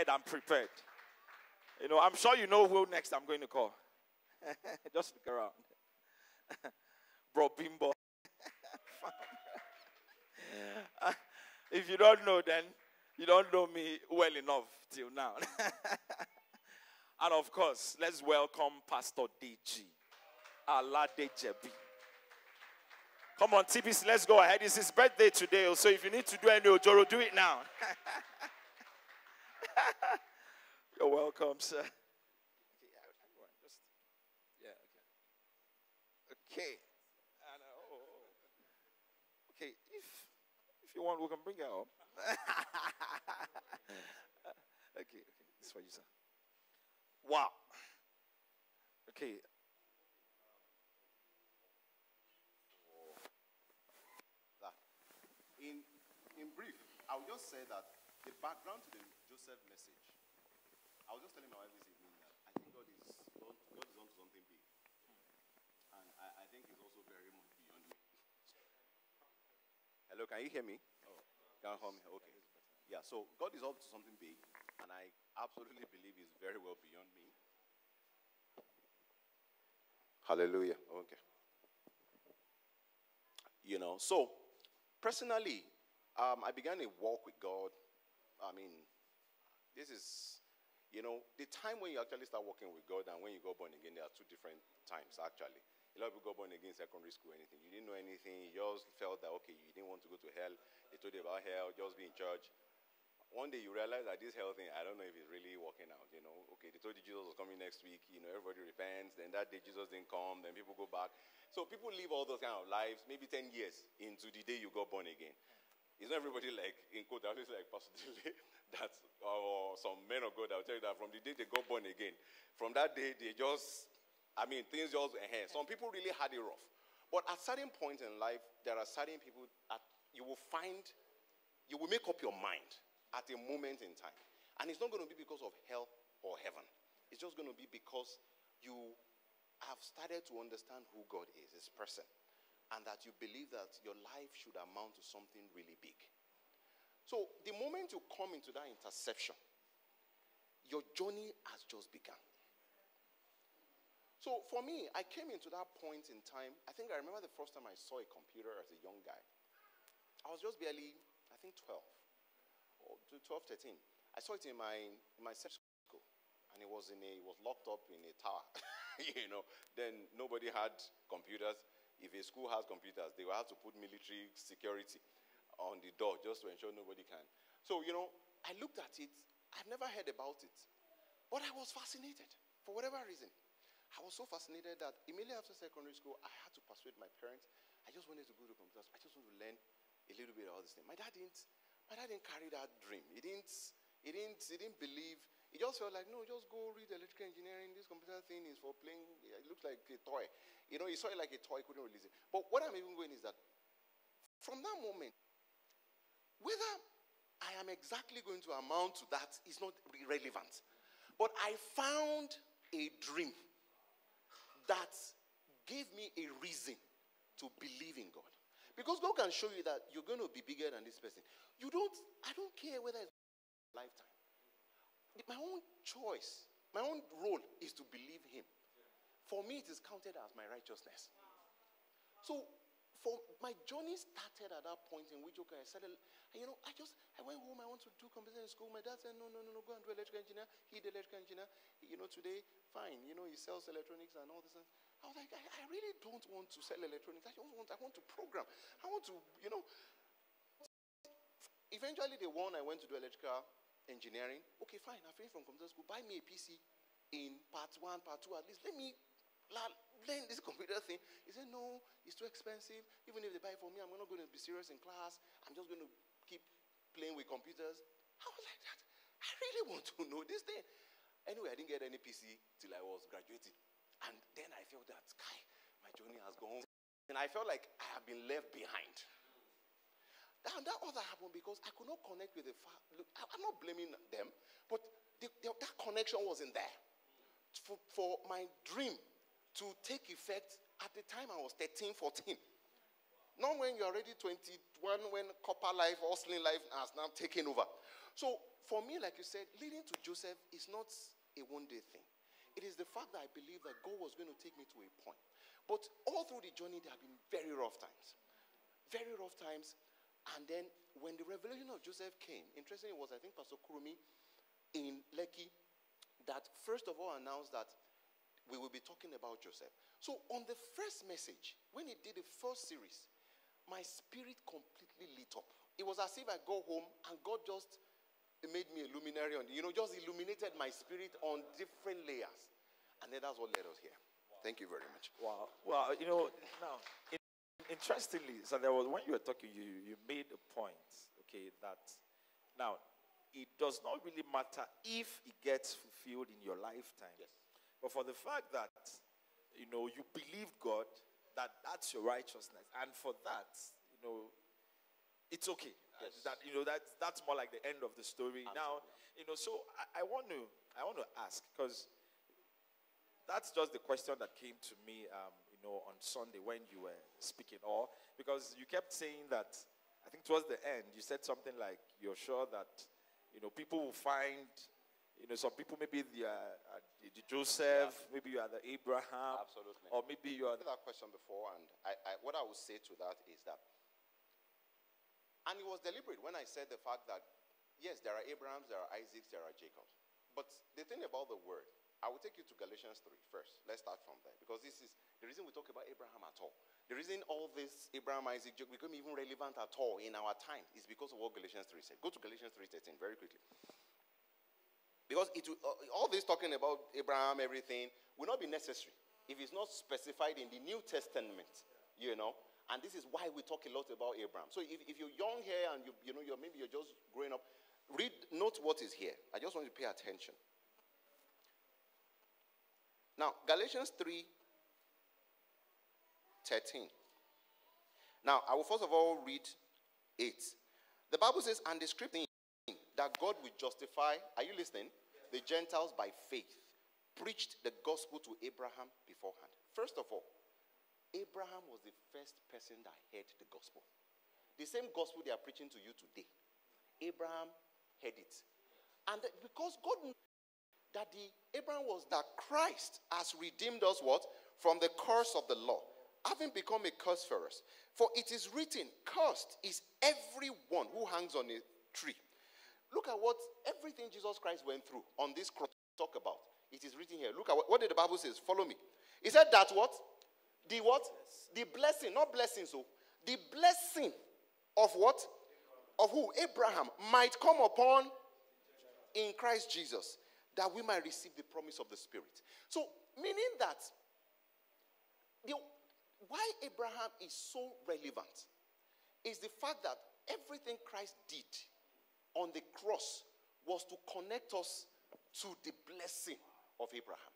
I'm prepared. You know, I'm sure you know who next I'm going to call. Just look around. Bro Bimbo. If you don't know, then you don't know me well enough till now. And of course, let's welcome Pastor DG. Alade Jebi. Come on, TPC, let's go ahead. It's his birthday today, so if you need to do any Ojoro, do it now. You're welcome, sir. Okay. And, okay, if you want, we can bring it up. Okay, this is for you, sir. Wow. Okay. In brief, I will just say that the background to the Joseph message, I was just telling my wife this evening that I think God is onto something big. And I think it's also very much beyond me. Hello, can you hear me? Oh, can you hear me? Okay. Yeah, so God is up to something big, and I absolutely believe it's very well beyond me. Hallelujah. Okay. You know, so personally, I began a walk with God. I mean, this is, you know, the time when you actually start walking with God and when you got born again, there are two different times, actually. A lot of people got born again in secondary school, anything. You didn't know anything. You just felt that, okay, you didn't want to go to hell. They told you about hell, just be in church. One day you realize that this hell thing, I don't know if it's really working out, you know. Okay, they told you Jesus was coming next week, you know, everybody repents. Then that day Jesus didn't come, then people go back. So people live all those kind of lives, maybe 10 years into the day you got born again. It's not everybody like, in quote, I always like Pastor Dele, that, or some men of God, I'll tell you that from the day they got born again, from that day they just, I mean, things just enhance. Some people really had it rough. But at certain points in life, there are certain people that you will find, you will make up your mind at a moment in time. And it's not going to be because of hell or heaven. It's just going to be because you have started to understand who God is, his person. And that you believe that your life should amount to something really big. So the moment you come into that interception, your journey has just begun. So for me, I came into that point in time. I think I remember the first time I saw a computer as a young guy. I was just barely, I think 12 or 12, 13. I saw it in my secondary school. And it was locked up in a tower. You know, then nobody had computers. If a school has computers, they will have to put military security on the door just to ensure nobody can. So, you know, I looked at it. I've never heard about it. But I was fascinated for whatever reason. I was so fascinated that immediately after secondary school, I had to persuade my parents. I just wanted to go to computers. I just wanted to learn a little bit about this thing. My dad didn't carry that dream. He didn't believe. It just felt like, no, just go read electrical engineering. This computer thing is for playing. It looks like a toy. You know, he saw it like a toy, couldn't release it. But what I'm even going is that from that moment, whether I am exactly going to amount to that is not relevant. But I found a dream that gave me a reason to believe in God. Because God can show you that you're going to be bigger than this person. I don't care whether it's a lifetime. My own choice, my own role is to believe him. For me, it is counted as my righteousness. So, for my journey started at that point in which, okay, I started, you know, I went home, I want to do computer in school. My dad said, no, go and do electrical engineer. He did electrical engineer. You know, today, fine, you know, he sells electronics and all this. I was like, I really don't want to sell electronics. I want to program. I want to, you know. Eventually, the one I went to do electrical engineering. Okay, fine, I finished from computer school. Buy me a PC in part 1, part 2 at least. Let me learn this computer thing. He said, no, it's too expensive. Even if they buy it for me, I'm not going to be serious in class. I'm just going to keep playing with computers. I was like that. I really want to know this thing. Anyway, I didn't get any PC till I was graduating. And then I felt that, my journey has gone. And I felt like I have been left behind. And that also happened because I could not connect with the family. I'm not blaming them, but that connection wasn't there. For my dream to take effect at the time I was 13, 14. Not when you're already 21, when copper life, hustling life has now taken over. So for me, like you said, leading to Joseph is not a one-day thing. It is the fact that I believe that God was going to take me to a point. But all through the journey, there have been very rough times. Very rough times. And then when the revelation of Joseph came, interestingly, it was, I think, Pastor Kurumi in Lekki that first of all announced that we will be talking about Joseph. So on the first message, when he did the first series, my spirit completely lit up. It was as if I go home and God just made me a luminary on, just illuminated my spirit on different layers. And then that's what led us here. Thank you very much. Wow. Well, now, interestingly, so there was, when you were talking, you made a point, okay, that now, it does not really matter if it gets fulfilled in your lifetime. Yes. But for the fact that, you believed God, that's your righteousness. And for that, it's okay. Yes. That's more like the end of the story. Absolutely. Now, so I want to ask, because that's just the question that came to me, on Sunday when you were speaking, or because you kept saying that, I think towards the end, you said something like, you're sure that, people will find, some people maybe they are the Joseph, maybe you are the Abraham. Absolutely. Or maybe you are... I heard that question before, and what I would say to that is that, and it was deliberate when I said the fact that, yes, there are Abrahams, there are Isaacs, there are Jacobs. But the thing about the word, I will take you to Galatians 3 first. Let's start from there. Because this is the reason we talk about Abraham at all. The reason all this Abraham, Isaac, Jacob become even relevant at all in our time is because of what Galatians 3 said. Go to Galatians 3:13 very quickly. Because all this talking about Abraham, everything, will not be necessary if it's not specified in the New Testament, And this is why we talk a lot about Abraham. So if you're young here and maybe you're just growing up, note what is here. I just want you to pay attention. Now, Galatians 3:13. Now, I will first of all read 8. The Bible says, and the scripture that God will justify, are you listening? The Gentiles by faith, preached the gospel to Abraham beforehand. First of all, Abraham was the first person that heard the gospel. The same gospel they are preaching to you today. Abraham heard it. And because God knew that Abraham was that Christ has redeemed us what? From the curse of the law, having become a curse for us. For it is written, cursed is everyone who hangs on a tree. Look at everything Jesus Christ went through on this cross. Talk about. It is written here. Look at what did the Bible says. Follow me. He said that what? The what? The blessing, not blessing, so the blessing of what? Of who? Abraham might come upon in Christ Jesus, that we might receive the promise of the Spirit. So, meaning that why Abraham is so relevant is the fact that everything Christ did on the cross was to connect us to the blessing of Abraham.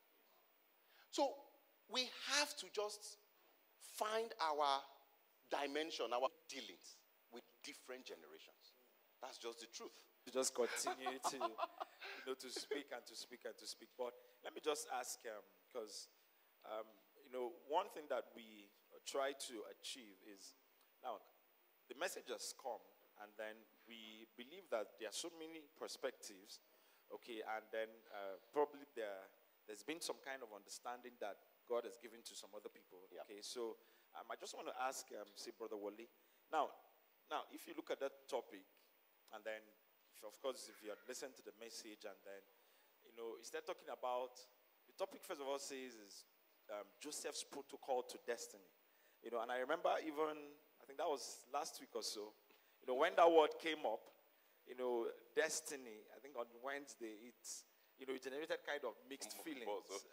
So, we have to just find our dimension, our dealings with different generations. That's just the truth. To just continue to speak and to speak and to speak. But let me just ask, because one thing that we try to achieve is, now the message has come, and then we believe that there are so many perspectives, okay, and then probably there's been some kind of understanding that God has given to some other people. Yeah. Okay, so I just want to ask, say, Brother Wally, now, if you look at that topic, and then, of course, if you had listened to the message, and then, instead talking about, the topic, first of all, says is Joseph's protocol to destiny. And I remember even, I think that was last week or so, when that word came up, destiny, I think on Wednesday, it generated kind of mixed feelings,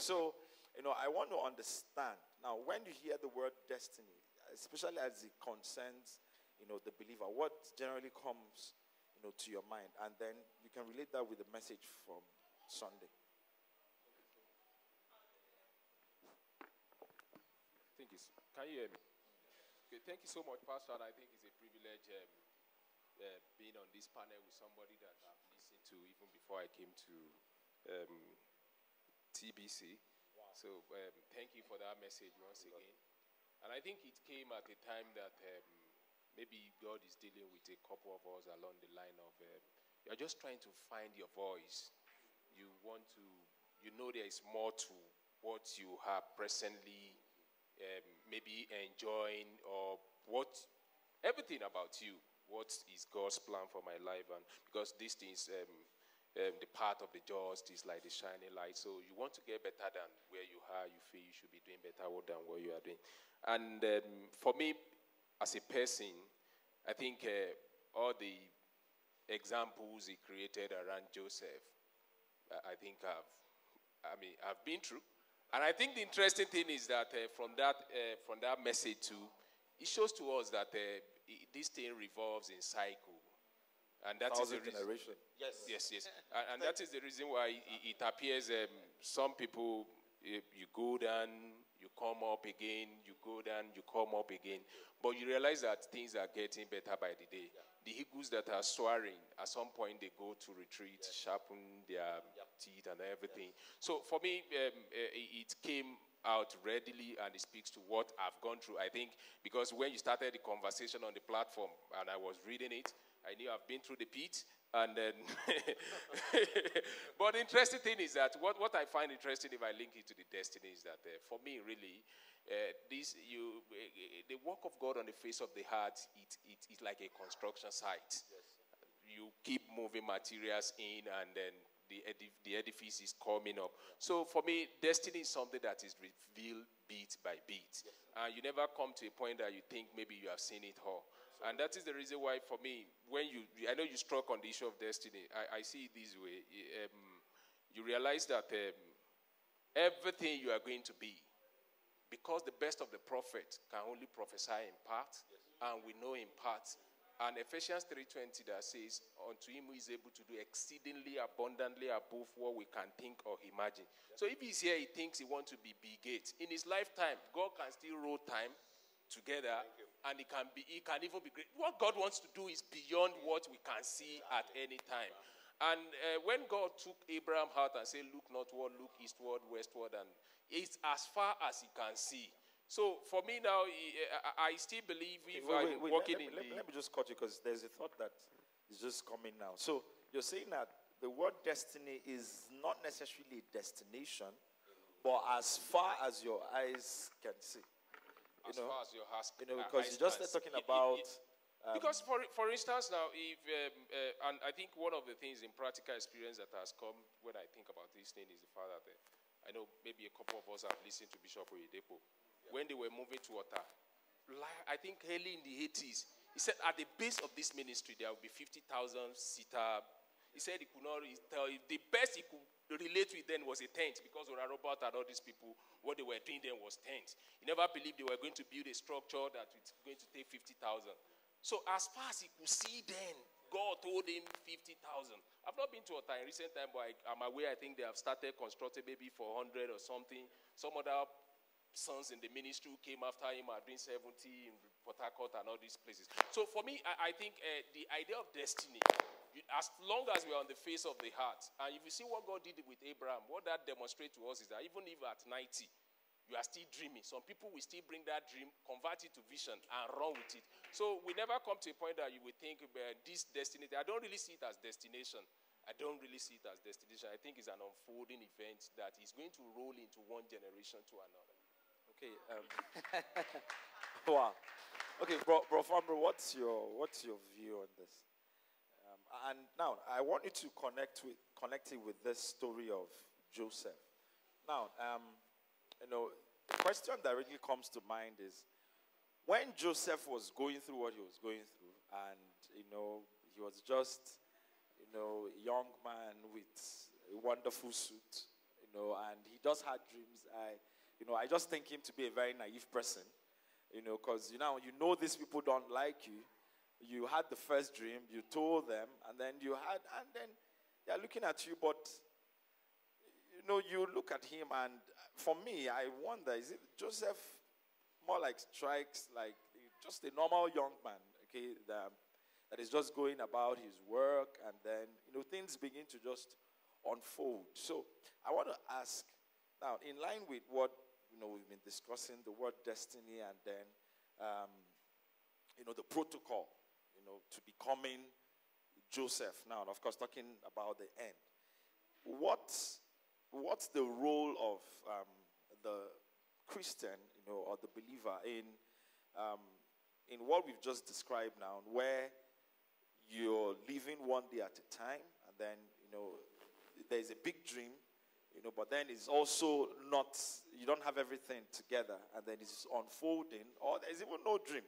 So, I want to understand. Now, when you hear the word destiny, especially as it concerns, the believer, what generally comes, to your mind? And then you can relate that with the message from Sunday. Can you hear me? Okay, thank you so much, Pastor. And I think it's a privilege being on this panel with somebody that I've listened to even before I came to TBC. Wow. So thank you for that message once again. And I think it came at a time that maybe God is dealing with a couple of us along the line of you're just trying to find your voice. You want to, there is more to what you are presently maybe enjoying, or everything about you. What is God's plan for my life? And because these things, the path of the just is like the shining light. So you want to get better than where you are. You feel you should be doing better than what you are doing. And for me, as a person, I think all the examples he created around Joseph, I think I've been through. And I think the interesting thing is that from that message too, it shows to us that this thing revolves in cycle. And that is the reason. Yes. And that is the reason why it appears some people, you go down, you come up again, you go down, you come up again. But you realize that things are getting better by the day. Yeah. The eagles that are soaring, at some point they go to retreat, sharpen their teeth and everything. So for me, it came out readily, and it speaks to what I've gone through. I think because when you started the conversation on the platform and I was reading it, I knew I've been through the pit. And then, but the interesting thing is that what I find interesting, if I link it to the destiny, is that for me, really, the work of God on the face of the heart, it's like a construction site. Yes. You keep moving materials in, and then the edifice is coming up. So for me, destiny is something that is revealed bit by bit. Yes. And you never come to a point that you think maybe you have seen it all. And that is the reason why, for me, I know you struck on the issue of destiny. I see it this way. You realize that everything you are going to be, because the best of the prophet can only prophesy in part, and we know in part. And Ephesians 3:20 that says, unto him who is able to do exceedingly abundantly above what we can think or imagine. So if he's here, he thinks he wants to be Bill Gates. In his lifetime, God can still roll time together, and it can even be great. What God wants to do is beyond what we can see at any time. And when God took Abraham out and said, look northward, look eastward, westward, and it's as far as he can see. So for me now, I still believe I'm walking in let me just cut you, because there's a thought that is just coming now. So you're saying that the word destiny is not necessarily a destination, but as far as your eyes can see. As far as your because you just started talking about. Because for instance now, if and I think one of the things in practical experience that has come when I think about this thing is the fact that I know maybe a couple of us have listened to Bishop Oyedepo when they were moving to Ota. I think early in the 80s, he said at the base of this ministry there will be 50,000 seater. He said he could not tell. The best he could relate with then was a tent, because Ora Robert and all these people, what they were doing then was tent. He never believed they were going to build a structure that was going to take 50,000. So as far as he could see then, God told him 50,000. I've not been to Ota in recent time, but I'm aware I think they have started constructing maybe 400 or something. Some other sons in the ministry who came after him are doing 70 in Port Harcourt and all these places. So for me, I think the idea of destiny, as long as we are on the face of the heart, and if you see what God did with Abraham, what that demonstrates to us is that even if at 90, you are still dreaming, some people will still bring that dream, convert it to vision, and run with it. So we never come to a point that you will think this destiny. I don't really see it as destination. I think it's an unfolding event that is going to roll into one generation to another. Okay. Wow. Okay, Bro Fambro, what's your view on this? And now I want you to connect it with this story of Joseph. Now, the question that really comes to mind is, when Joseph was going through what he was going through, and he was just a young man with a wonderful suit, and he just had dreams. I just think him to be a very naive person, because these people don't like you. You had the first dream, you told them, and then they're looking at you, but you look at him, and for me, I wonder, is it Joseph more like strikes like just a normal young man, okay, that is just going about his work, and then things begin to just unfold. So I want to ask now, in line with what we've been discussing, the word destiny, and then the protocol, to becoming Joseph now, of course, talking about the end. What's the role of the Christian, or the believer in what we've just described now, where you're living one day at a time, and then there's a big dream, but then it's also not, you don't have everything together, and then it's unfolding, or there's even no dream.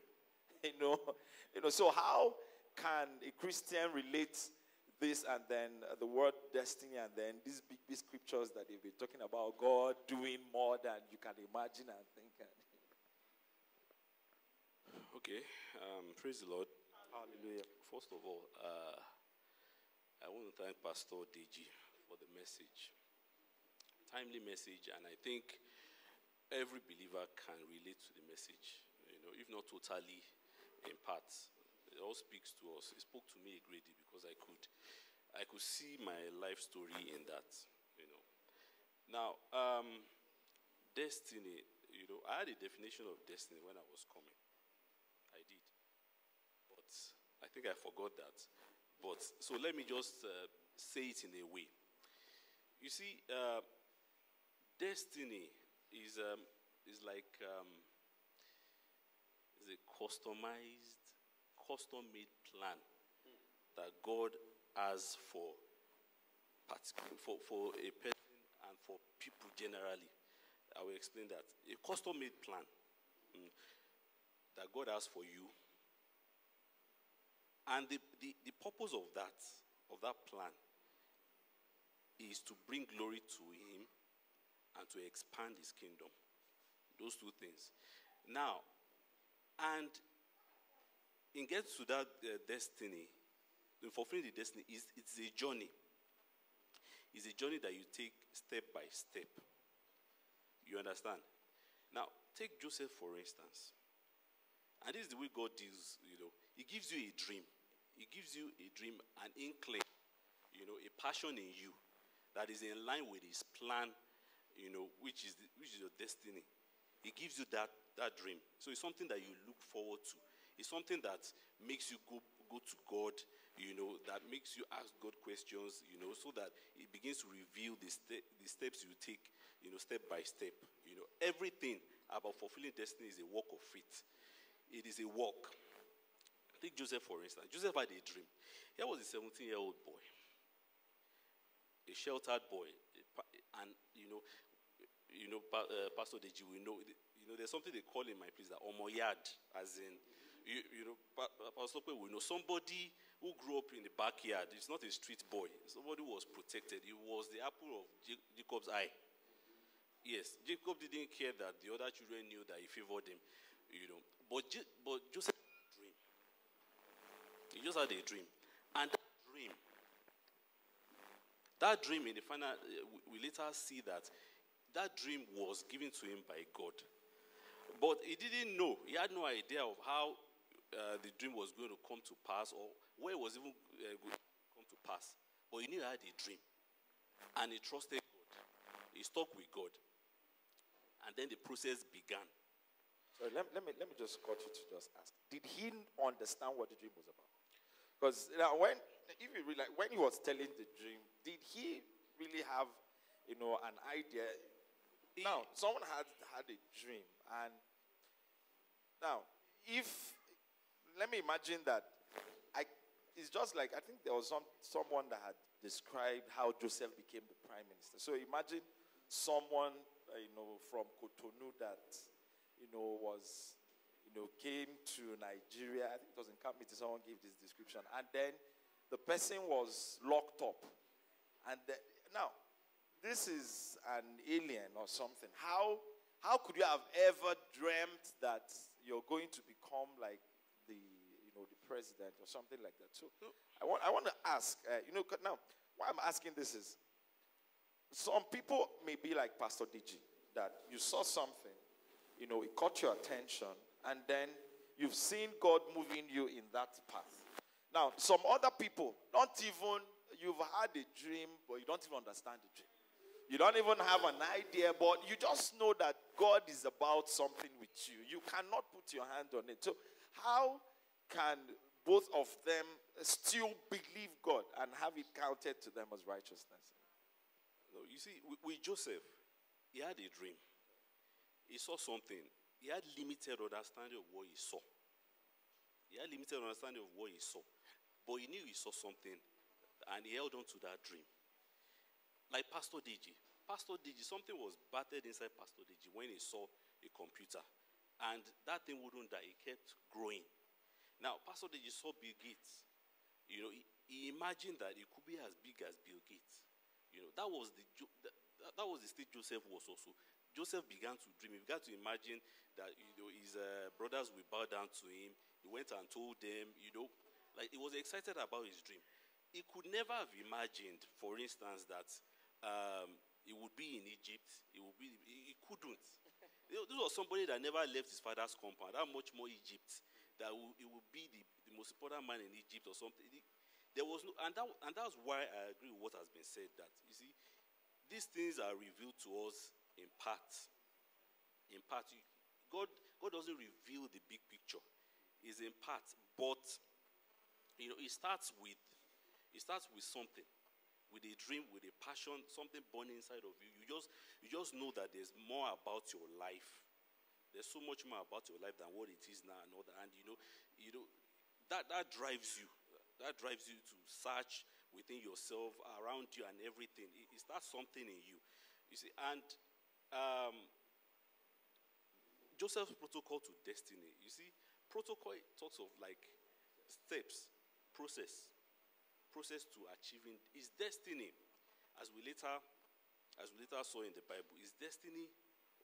So how can a Christian relate this and then the word destiny and then these big scriptures that they've been talking about God doing more than you can imagine and think? Okay, praise the Lord. Hallelujah. First of all, I want to thank Pastor Deji for the message. Timely message, and I think every believer can relate to the message, if not totally, in parts. It all speaks to us. It spoke to me a great deal because I could see my life story in that, Now, destiny, I had a definition of destiny when I was coming. I did. But I think I forgot that. But, so let me just say it in a way. You see, destiny is like is a custom-made plan that God has for a person and for people generally. I will explain that. A custom-made plan that God has for you. And the purpose of that plan is to bring glory to Him and to expand His kingdom. Those two things. Now, and in getting to that destiny, in fulfilling the destiny, it's a journey. It's a journey that you take step by step. You understand? Now, take Joseph, for instance. And this is the way God deals, He gives you a dream. He gives you a dream, an inkling, a passion in you that is in line with His plan, which is your destiny. He gives you that dream. So it's something that you look forward to. It's something that makes you go to God, that makes you ask God questions, so that it begins to reveal the steps you take, step by step. Everything about fulfilling destiny is a walk of faith. It is a walk. Take Joseph, for instance. Joseph had a dream. Here was a 17-year-old boy, a sheltered boy, and Pastor Deji, there's something they call in my place that omoyad, as in, Pastor Kwe, we know somebody who grew up in the backyard. It's not a street boy. Somebody who was protected. He was the apple of Jacob's eye. Yes, Jacob didn't care that the other children knew that he favored him, But Joseph had a dream. He just had a dream, and that dream in the final, we later see that dream was given to him by God. But he didn't know. He had no idea of how the dream was going to come to pass, or where it was even going to come to pass. But he knew he had a dream. And he trusted God. He stuck with God. And then the process began. So let me just cut you to just ask. Did he understand what the dream was about? Because when he was telling the dream, did he really have an idea? Now, someone had a dream, and now let me imagine that it's just like, I think there was someone that had described how Joseph became the prime minister. So imagine someone from Cotonou that came to Nigeria. I think it was in camp meeting. Someone gave this description, and then the person was locked up, and now this is an alien or something. How could you have ever dreamt that you're going to become like the president or something like that? So I want to ask, now why I'm asking this is, some people may be like Pastor DG, that you saw something, it caught your attention, and then you've seen God moving you in that path. Now, some other people, you've had a dream, but you don't even understand the dream. You don't even have an idea, but you just know that God is about something with you. You cannot put your hand on it. So how can both of them still believe God and have it counted to them as righteousness. No, you see, with Joseph, he had a dream. He saw something. He had limited understanding of what he saw. He had limited understanding of what he saw. But he knew he saw something, and he held on to that dream. Like Pastor Deji. Pastor Deji, something was battered inside Pastor Deji when he saw a computer. And that thing wouldn't die. It kept growing. Now, Pastor Deji saw Bill Gates. You know, he imagined that it could be as big as Bill Gates. You know, that was the state Joseph was also. Joseph began to dream. He began to imagine that, you know, his brothers will bow down to him. He went and told them, you know, like he was excited about his dream. He could never have imagined, for instance, that he would be in Egypt. He couldn't. This was somebody that never left his father's compound. How much more Egypt? That he would be the most important man in Egypt or something. There was no, and that's why I agree with what has been said. That you see, these things are revealed to us in part. In part, God doesn't reveal the big picture. It's in part, but you know, it starts with something. With a dream, with a passion, something burning inside of you. You just know that there's more about your life. There's so much more about your life than what it is now and all that. And you know that drives you. That drives you to search within yourself, around you, and everything. It starts something in you. You see, and Joseph's protocol to destiny. You see, protocol talks of like steps, process to achieving his destiny. As we later saw in the Bible, his destiny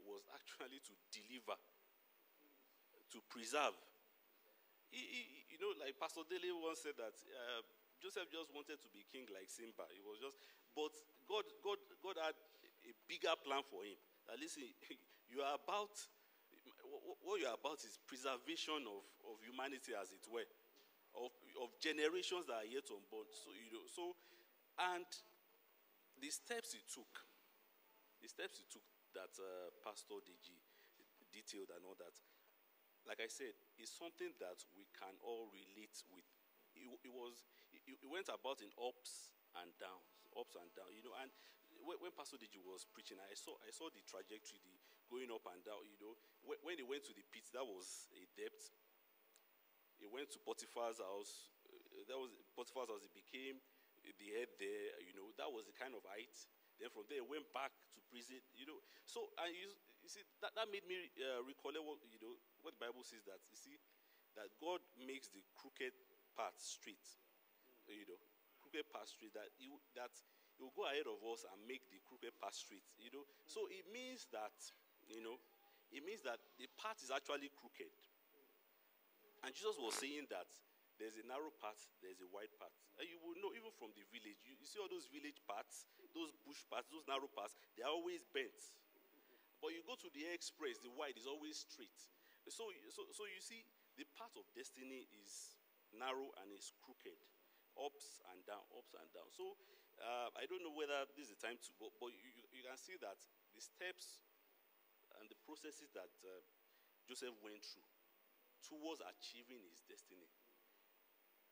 was actually to deliver, to preserve. You know, like Pastor Dele once said that Joseph just wanted to be king like Simba. It was just, but God had a bigger plan for him. That listen, what you are about is preservation of humanity, as it were. Of generations that are yet unborn. So, you know, and the steps he took that Pastor DG detailed and all that, like I said, is something that we can all relate with. It went about in ups and downs, you know. And when Pastor DG was preaching, I saw the trajectory, the going up and down, you know. When he went to the pit, that was a depth. He went to Potiphar's house. That was Potiphar's house. He became the head there. You know, that was the kind of height. Then from there, he went back to prison. You know, so and you see that made me recollect what what the Bible says, that you see that God makes the crooked path straight. You know, crooked path straight. That he will go ahead of us and make the crooked path straight. You know, so it means that the path is actually crooked. And Jesus was saying that there's a narrow path, there's a wide path. And you will know even from the village. You see all those village paths, those bush paths, those narrow paths, they're always bent. But you go to the express, the wide is always straight. So you see, the path of destiny is narrow and is crooked. Ups and down, ups and down. So I don't know whether this is the time to go, but you can see that the steps and the processes that Joseph went through towards achieving his destiny.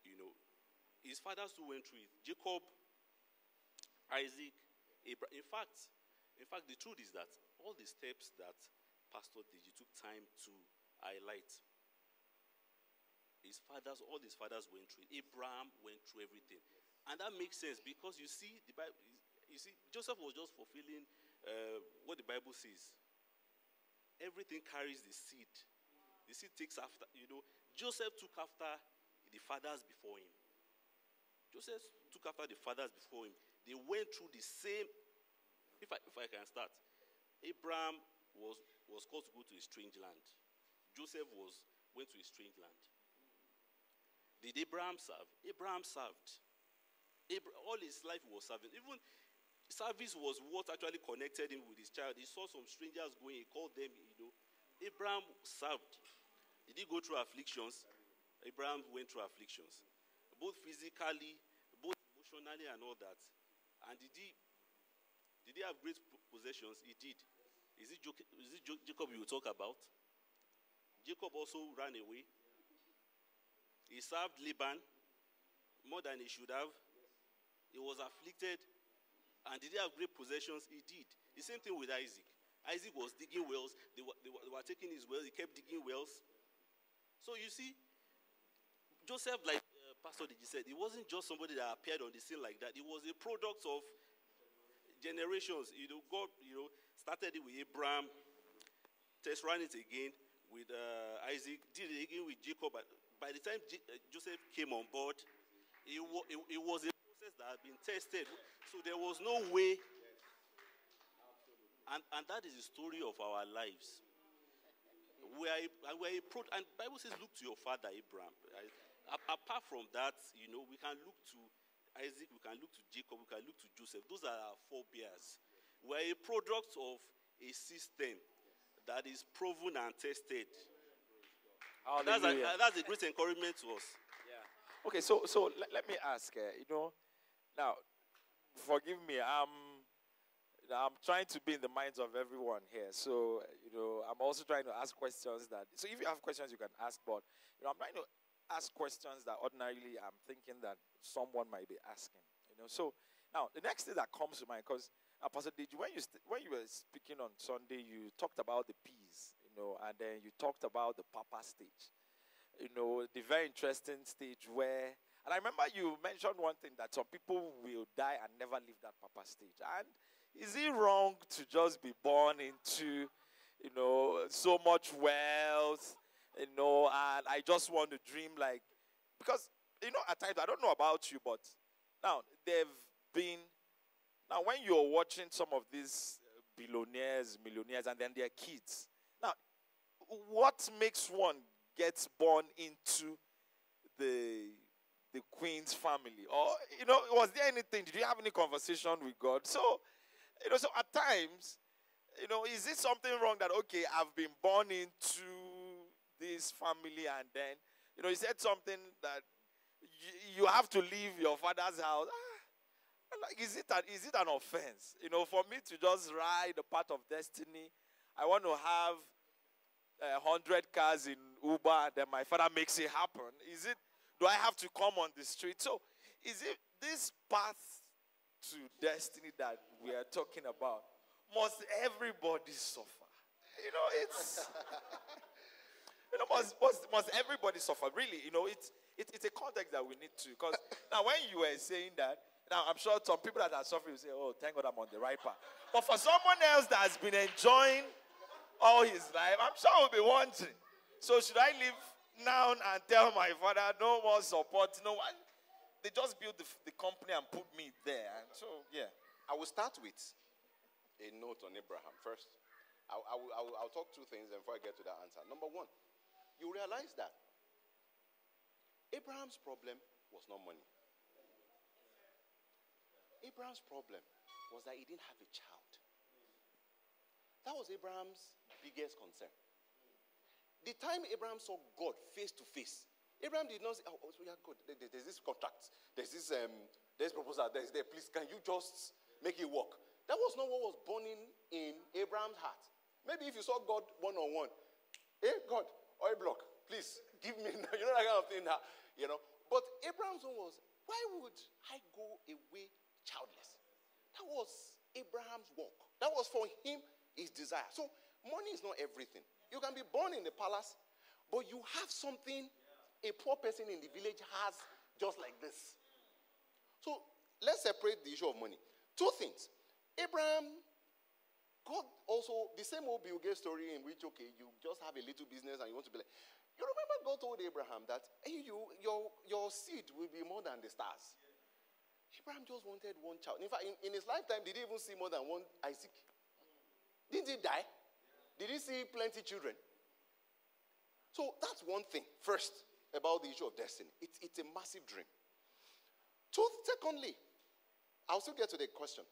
You know, his fathers too went through it. Jacob, Isaac, Abraham. In fact, the truth is that all the steps that Pastor Deji took time to highlight, all his fathers went through it. Abraham went through everything. And that makes sense because you see, Joseph was just fulfilling what the Bible says. Everything carries the seed. The seed takes after, you know. Joseph took after the fathers before him. Joseph took after the fathers before him. They went through the same. If I can start, Abraham was called to go to a strange land. Joseph went to a strange land. Did Abraham serve? Abraham served. All his life he was serving. Even service was what actually connected him with his child. He saw some strangers going. He called them. You know, Abraham served. Did he go through afflictions? Abraham went through afflictions, both physically, both emotionally, and all that. And did he have great possessions? He did. Is it Jacob you will talk about? Jacob also ran away. He served Laban more than he should have. He was afflicted. And did he have great possessions? He did. The same thing with Isaac. Isaac was digging wells. They were taking his wells. He kept digging wells. So you see, Joseph, like Pastor Digi said, he wasn't just somebody that appeared on the scene like that. He was a product of generations. God, started it with Abraham, ran it again with Isaac, did it again with Jacob. But by the time Joseph came on board, it was a process that had been tested. So there was no way. And that is the story of our lives. And Bible says, look to your father Abraham. Right? Apart from that, we can look to Isaac, we can look to Jacob, we can look to Joseph. Those are our forebears. We're a product of a system that is proven and tested. That's a great encouragement to us. Yeah. Okay, so let me ask, now, forgive me, I'm trying to be in the minds of everyone here. So, I'm also trying to ask questions so if you have questions, you can ask, but, I'm trying to ask questions that ordinarily I'm thinking that someone might be asking, So, now, the next thing that comes to mind, because, Pastor Deji, when you were speaking on Sunday, you talked about the peas, and then you talked about the papa stage, the very interesting stage where, and I remember you mentioned one thing, that some people will die and never leave that papa stage. And is it wrong to just be born into, so much wealth, and I just want to dream like, because, at times, I don't know about you, but now, now when you're watching some of these billionaires, millionaires, and then their kids, now, what makes one get born into the queen's family? Or, was there anything, did you have any conversation with God? So at times, is it something wrong that, okay, I've been born into this family, and then, you said something that you have to leave your father's house. Like, is it an offense? For me to just ride the path of destiny, I want to have 100 cars in Uber, and then my father makes it happen. Do I have to come on the street? So, is it this path to destiny that we are talking about? Must everybody suffer? Must everybody suffer? Really, it's a context that we need to. Because now, when you were saying that, now I'm sure some people that are suffering will say, "Oh, thank God I'm on the right path." But for someone else that has been enjoying all his life, I'm sure will be wondering. So should I leave now and tell my father no more support? No one. They just built the company and put me there. And so, yeah. I will start with a note on Abraham first. I'll talk two things before I get to that answer. Number one, you realize that Abraham's problem was not money. Abraham's problem was that he didn't have a child. That was Abraham's biggest concern. The time Abraham saw God face to face, Abraham did not say, "Oh, yeah, God, there's this contract, there's this proposal, there's there. Please, can you just make it work?" That was not what was burning in Abraham's heart. Maybe if you saw God one-on-one, "Hey, God, oil block, please give me," that kind of thing. But Abraham's one was, "Why would I go away childless?" That was Abraham's work. That was for him his desire. So money is not everything. You can be born in the palace, but you have something a poor person in the village has just like this. So let's separate the issue of money. Two things. Abraham, God also, the same old Bill Gates story in which, okay, you just have a little business and you want to be like, you remember God told Abraham that, hey, your seed will be more than the stars. Abraham just wanted one child. In fact, in his lifetime, did he even see more than one Isaac? Didn't he die? Did he see plenty children? So that's one thing, first, about the issue of destiny. It's a massive dream. Secondly, I'll still get to the question.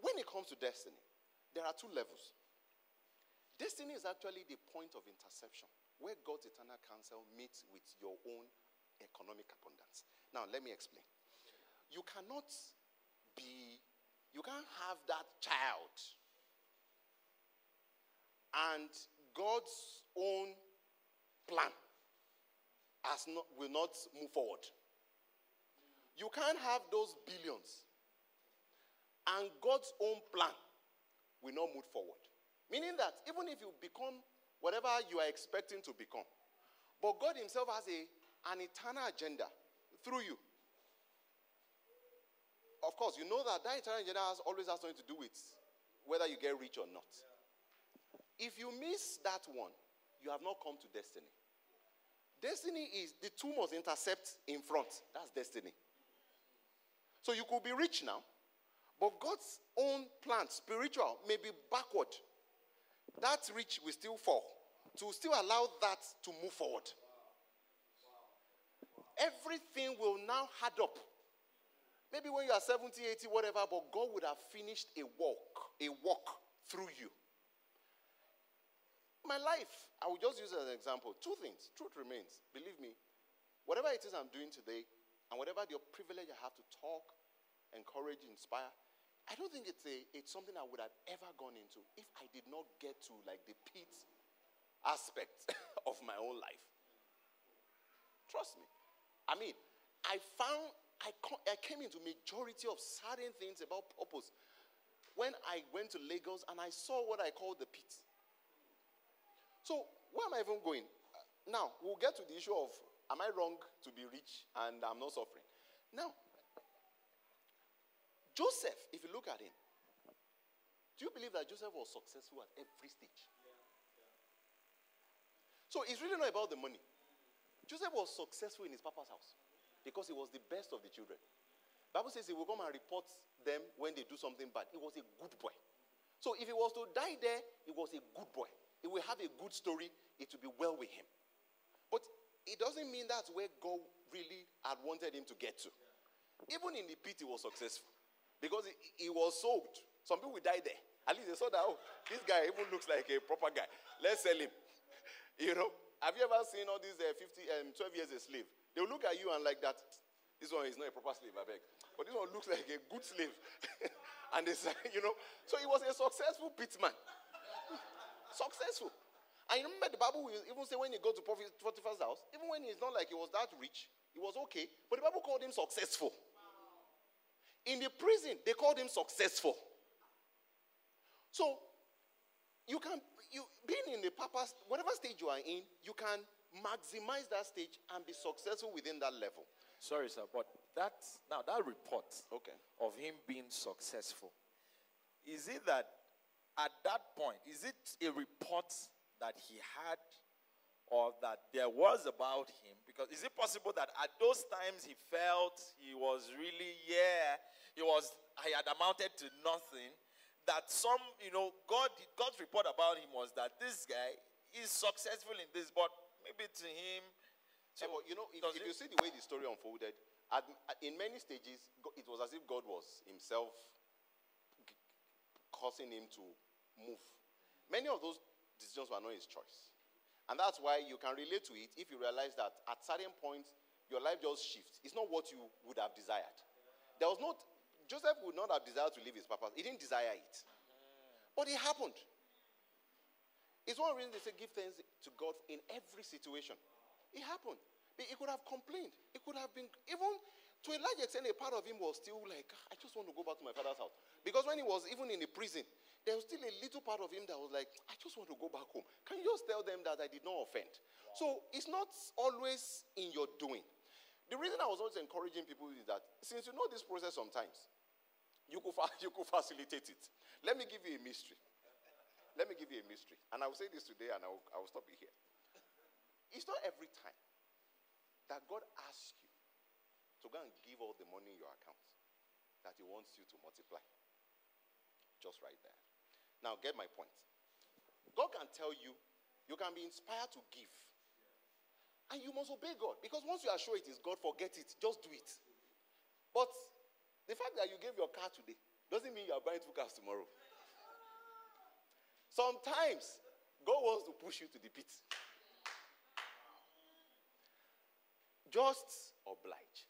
When it comes to destiny, there are two levels. Destiny is actually the point of interception, where God's eternal counsel meets with your own economic abundance. Now, let me explain. You can't have that child and God's own plan will not move forward. You can't have those billions and God's own plan will not move forward. Meaning that even if you become whatever you are expecting to become, but God himself has an eternal agenda through you. Of course, you know that eternal agenda always has something to do with whether you get rich or not. If you miss that one, you have not come to destiny. Destiny is the two must intercept in front. That's destiny. So you could be rich now, but God's own plan, spiritual, may be backward. That rich will still fall to still allow that to move forward. Everything will now add up. Maybe when you are 70, 80, whatever, but God would have finished a walk through you. My life, I will just use it as an example. Two things. Truth remains. Believe me, whatever it is I'm doing today, and whatever the privilege I have to talk, encourage, inspire, I don't think it's something I would have ever gone into if I did not get to like the pit aspect of my own life. Trust me. I mean, I came into majority of certain things about purpose when I went to Lagos and I saw what I call the pit. So, where am I even going? Now, we'll get to the issue of, am I wrong to be rich and I'm not suffering? Now, Joseph, if you look at him, do you believe that Joseph was successful at every stage? So, it's really not about the money. Joseph was successful in his papa's house because he was the best of the children. The Bible says he will come and report them when they do something bad. He was a good boy. So, if he was to die there, he was a good boy. He will have a good story. It will be well with him. But it doesn't mean that's where God really had wanted him to get to. Even in the pit, he was successful. Because he was sold. Some people will die there. At least they saw that, oh, this guy even looks like a proper guy. Let's sell him. You know, have you ever seen all these 12 years a slave? They will look at you and like that. This one is not a proper slave, I beg. But this one looks like a good slave. And they say, you know, so he was a successful pitman. Successful. I remember the Bible will even say when he goes to Potiphar's house, even when he's not like he was that rich, he was okay, but the Bible called him successful. In the prison, they called him successful. So, being in the purpose, whatever stage you are in, you can maximize that stage and be successful within that level. Sorry, sir, but that report of him being successful, is it that at that point, is it a report that he had or that there was about him? Because is it possible that at those times he felt he was really, he had amounted to nothing, that some, God's report about him was that this guy is successful in this, but maybe to him. So, if you see the way the story unfolded, in many stages, it was as if God was himself causing him to move. Many of those decisions were not his choice. And that's why you can relate to it if you realize that at certain points, your life just shifts. It's not what you would have desired. Joseph would not have desired to leave his purpose. He didn't desire it. But it happened. It's one reason they say give thanks to God in every situation. It happened. He could have complained. It could have been, even to a large extent, a part of him was still like, I just want to go back to my father's house. Because when he was even in the prison, there was still a little part of him that was like, I just want to go back home. Can you just tell them that I did not offend? Wow. So it's not always in your doing. The reason I was always encouraging people is that since you know this process sometimes, you could facilitate it. Let me give you a mystery. Let me give you a mystery. And I will say this today and I will stop it here. It's not every time that God asks you to go and give all the money in your account that he wants you to multiply. Just right there. Now get my point. God can tell you, you can be inspired to give. And you must obey God. Because once you are sure it is God, forget it. Just do it. But the fact that you gave your car today doesn't mean you are buying 2 cars tomorrow. Sometimes God wants to push you to the pit. Just oblige.